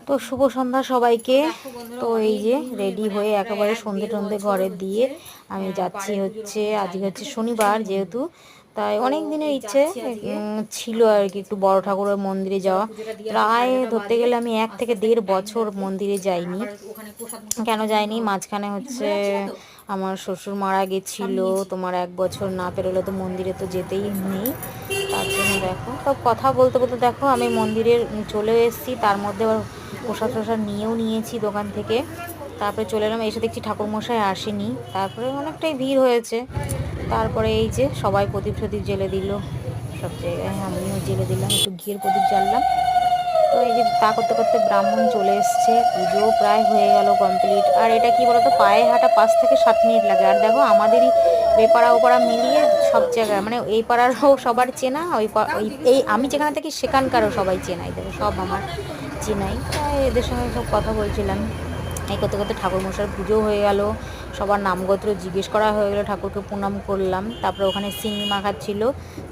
তো শুভ সন্ধ্যা সবাইকে। তো এই যে রেডি হয়ে একেবারে সন্ধে টন্ধে ঘরে দিয়ে আমি যাচ্ছি হচ্ছে, আজকে হচ্ছে শনিবার যেহেতু, তাই অনেক দিনের ইচ্ছে ছিল আর কি একটু বড় ঠাকুরের মন্দিরে যাওয়া। প্রায় ধরতে গেলে আমি 1 থেকে 1.5 বছর মন্দিরে যাইনি। কেন যাইনি, মাঝখানে হচ্ছে আমার শ্বশুর মারা গেছিল, তোমার 1 বছর না পেরোলে তো মন্দিরে তো যেতেই নেই। তার জন্য দেখো, তো কথা বলতে বলতে দেখো আমি মন্দিরে চলে এসেছি, তার মধ্যে আবার প্রসাদ টসাদ নিয়েও নিয়েছি দোকান থেকে। তারপরে চলে এলাম, এসে দেখছি ঠাকুরমশাই আসেনি, তারপরে অনেকটাই ভিড় হয়েছে। তারপরে এই যে সবাই প্রদীপ টদীপ জ্বেলে দিল সব জায়গায়, আমিও জ্বেলে দিলাম, একটু ঘিয়ের প্রদীপ জ্বাললাম। তো এই যে তা করতে করতে ব্রাহ্মণ চলে এসছে, পুজো প্রায় হয়ে গেল কমপ্লিট। আর এটা কি বলতো, পায়ে হাঁটা 5 থেকে 7 মিনিট লাগে। আর দেখো আমাদেরই এপাড়া ওপাড়া মিলিয়ে সব জায়গায়, মানে এই পাড়ারও সবার চেনা, এই আমি যেখানে থাকি সেখানকারও সবাই চেনাই, দেখো সব আমার চেনাই। তাই এদের সঙ্গে সব কথা বলছিলাম। এই করতে করতে ঠাকুরমশাইয়ের পুজো হয়ে গেল, সবার নামগোত্র জিজ্ঞেস করা হয়ে গেলো, ঠাকুরকে প্রণাম করলাম। তারপরে ওখানে সিন্নি মাখা ছিল,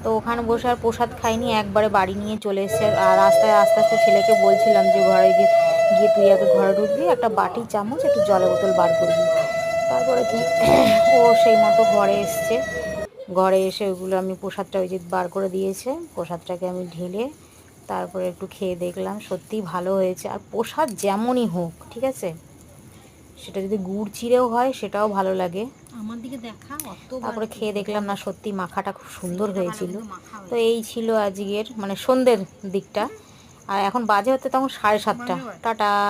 তো ওখানে বসে আর প্রসাদ খাইনি, একবারে বাড়ি নিয়ে চলে এসেছে। আর রাস্তায় আস্তে আস্তে ছেলেকে বলছিলাম যে ঘরে গিয়ে গিয়ে তুই আগে ঘরে ঢুকবি, একটা বাটি চামচ একটু জলের বোতল বার করবি। তারপরে কি ও সেই মতো ঘরে এসছে। ঘরে এসে ওগুলো আমি প্রসাদটা ওই যে বার করে দিয়েছে, প্রসাদটাকে আমি ঢেলে তারপরে একটু খেয়ে দেখলাম, সত্যিই ভালো হয়েছে। আর প্রসাদ যেমনই হোক ঠিক আছে, সেটা যদি গুড় চিড়েও হয় সেটাও ভালো লাগে। আমার দিকে দেখা তারপরে খেয়ে দেখলাম না, সত্যি মাখাটা খুব সুন্দর হয়েছিল। তো এই ছিল আজকের মানে সন্ধ্যের দিকটা। আর এখন বাজে হচ্ছে তখন 7:30। টাটা।